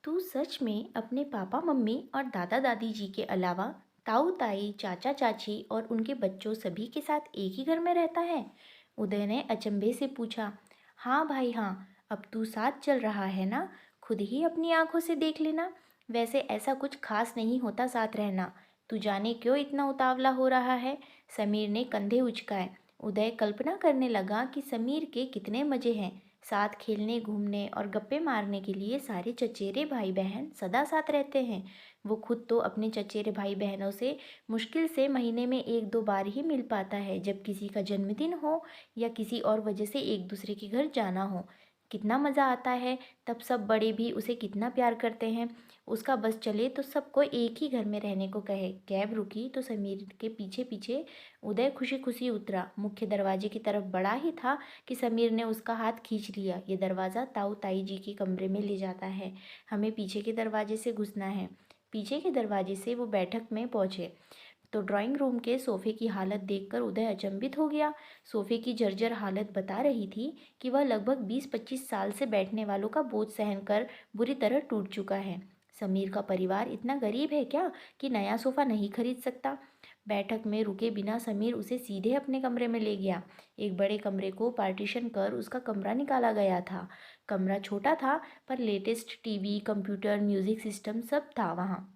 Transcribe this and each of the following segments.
तू सच में अपने पापा मम्मी और दादा दादी जी के अलावा ताऊ ताई चाचा चाची और उनके बच्चों सभी के साथ एक ही घर में रहता है? उदय ने अचंभे से पूछा। हाँ भाई हाँ, अब तू साथ चल रहा है ना, खुद ही अपनी आंखों से देख लेना। वैसे ऐसा कुछ खास नहीं होता साथ रहना। तू जाने क्यों इतना उतावला हो रहा है? समीर ने कंधे उचकाए। उदय कल्पना करने लगा कि समीर के कितने मज़े हैं। साथ खेलने घूमने और गप्पे मारने के लिए सारे चचेरे भाई बहन सदा साथ रहते हैं। वो खुद तो अपने चचेरे भाई बहनों से मुश्किल से महीने में एक दो बार ही मिल पाता है, जब किसी का जन्मदिन हो या किसी और वजह से एक दूसरे के घर जाना हो। कितना मज़ा आता है, तब सब बड़े भी उसे कितना प्यार करते हैं। उसका बस चले तो सबको एक ही घर में रहने को कहे। कैब रुकी तो समीर के पीछे पीछे उदय खुशी खुशी उतरा। मुख्य दरवाजे की तरफ बढ़ा ही था कि समीर ने उसका हाथ खींच लिया। ये दरवाज़ा ताऊ ताई जी के कमरे में ले जाता है, हमें पीछे के दरवाजे से घुसना है। पीछे के दरवाजे से वो बैठक में पहुँचे तो ड्राइंग रूम के सोफे की हालत देखकर उदय अचंभित हो गया। सोफे की जर्जर हालत बता रही थी कि वह लगभग 20-25 साल से बैठने वालों का बोझ सहन कर बुरी तरह टूट चुका है। समीर का परिवार इतना गरीब है क्या कि नया सोफा नहीं खरीद सकता? बैठक में रुके बिना समीर उसे सीधे अपने कमरे में ले गया। एक बड़े कमरे को पार्टीशन कर उसका कमरा निकाला गया था। कमरा छोटा था, पर latest TV, computer, music system सब था वहाँ।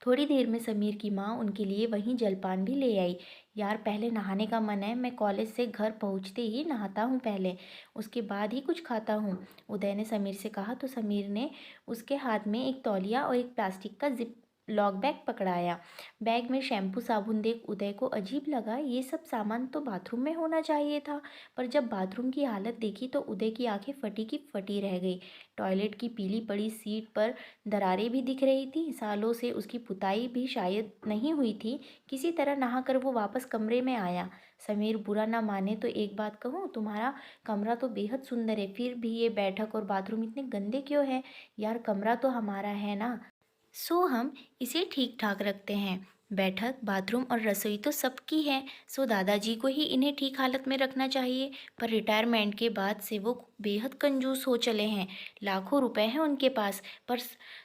थोड़ी देर में समीर की माँ उनके लिए वहीं जलपान भी ले आई। यार पहले नहाने का मन है, मैं कॉलेज से घर पहुँचते ही नहाता हूँ पहले, उसके बाद ही कुछ खाता हूँ, उदय ने समीर से कहा तो समीर ने उसके हाथ में एक तौलिया और एक प्लास्टिक का जिप लॉक बैग पकड़ाया। बैग में शैम्पू साबुन देख उदय को अजीब लगा। ये सब सामान तो बाथरूम में होना चाहिए था, पर जब बाथरूम की हालत देखी तो उदय की आंखें फटी की फटी रह गई। टॉयलेट की पीली पड़ी सीट पर दरारें भी दिख रही थी। सालों से उसकी पुताई भी शायद नहीं हुई थी। किसी तरह नहाकर वो वापस कमरे में आया। समीर बुरा ना माने तो एक बात कहूँ, तुम्हारा कमरा तो बेहद सुंदर है, फिर भी ये बैठक और बाथरूम इतने गंदे क्यों है? यार कमरा तो हमारा है ना, सो हम इसे ठीक ठाक रखते हैं। बैठक, बाथरूम और रसोई तो सबकी है, सो दादाजी को ही इन्हें ठीक हालत में रखना चाहिए। पर रिटायरमेंट के बाद से वो बेहद कंजूस हो चले हैं। लाखों रुपए हैं उनके पास, पर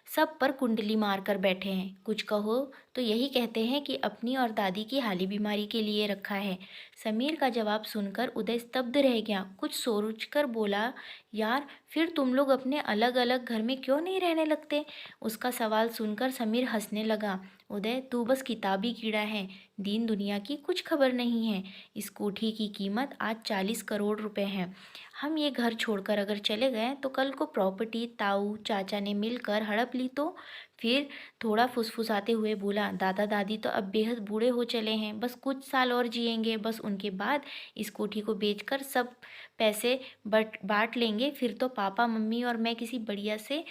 सब पर कुंडली मार कर बैठे हैं। कुछ कहो तो यही कहते हैं कि अपनी और दादी की हाली बीमारी के लिए रखा है। समीर का जवाब सुनकर उदय स्तब्ध रह गया। कुछ सोच कर बोला, यार फिर तुम लोग अपने अलग अलग घर में क्यों नहीं रहने लगते? उसका सवाल सुनकर समीर हंसने लगा। उदय तू बस किताबी कीड़ा है, दीन दुनिया की कुछ खबर नहीं है। इस कोठी की कीमत आज 40 करोड़ रुपए है। हम ये घर छोड़कर अगर चले गए तो कल को प्रॉपर्टी ताऊ चाचा ने मिलकर हड़प ली तो? फिर थोड़ा फुसफुसाते हुए बोला, दादा दादी तो अब बेहद बूढ़े हो चले हैं, बस कुछ साल और जिएंगे, बस उनके बाद इस कोठी को बेचकर सब पैसे बट बांट लेंगे। फिर तो पापा मम्मी और मैं किसी बढ़िया से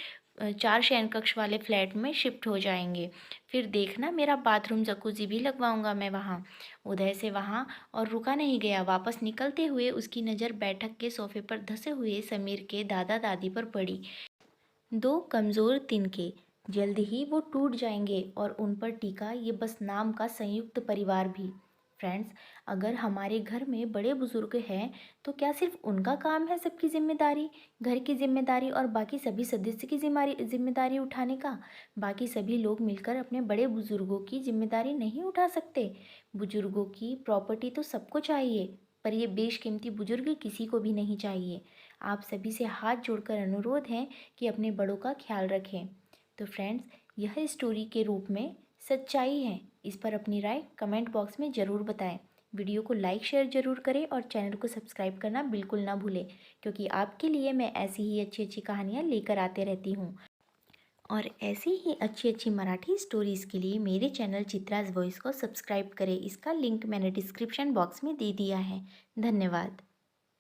4 शयन कक्ष वाले फ्लैट में शिफ्ट हो जाएंगे। फिर देखना मेरा बाथरूम जकूजी भी लगवाऊंगा मैं वहाँ। उदय से वहाँ और रुका नहीं गया। वापस निकलते हुए उसकी नज़र बैठक के सोफे पर धंसे हुए समीर के दादा दादी पर पड़ी। दो कमज़ोर तिनके, जल्द ही वो टूट जाएंगे और उन पर टीका ये बस नाम का संयुक्त परिवार भी। फ्रेंड्स, अगर हमारे घर में बड़े बुजुर्ग हैं तो क्या सिर्फ उनका काम है सबकी जिम्मेदारी, घर की जिम्मेदारी और बाकी सभी सदस्य की जिम्मेदारी उठाने का? बाकी सभी लोग मिलकर अपने बड़े बुजुर्गों की जिम्मेदारी नहीं उठा सकते? बुजुर्गों की प्रॉपर्टी तो सबको चाहिए, पर ये बेशकीमती बुजुर्ग किसी को भी नहीं चाहिए। आप सभी से हाथ जोड़कर अनुरोध है कि अपने बड़ों का ख्याल रखें। तो फ्रेंड्स, यह स्टोरी के रूप में सच्चाई है। इस पर अपनी राय कमेंट बॉक्स में ज़रूर बताएं। वीडियो को लाइक शेयर ज़रूर करें और चैनल को सब्सक्राइब करना बिल्कुल ना भूलें, क्योंकि आपके लिए मैं ऐसी ही अच्छी अच्छी कहानियाँ लेकर आते रहती हूँ। और ऐसी ही अच्छी अच्छी मराठी स्टोरीज़ के लिए मेरे चैनल चित्राज वॉइस को सब्सक्राइब करें। इसका लिंक मैंने डिस्क्रिप्शन बॉक्स में दे दिया है। धन्यवाद।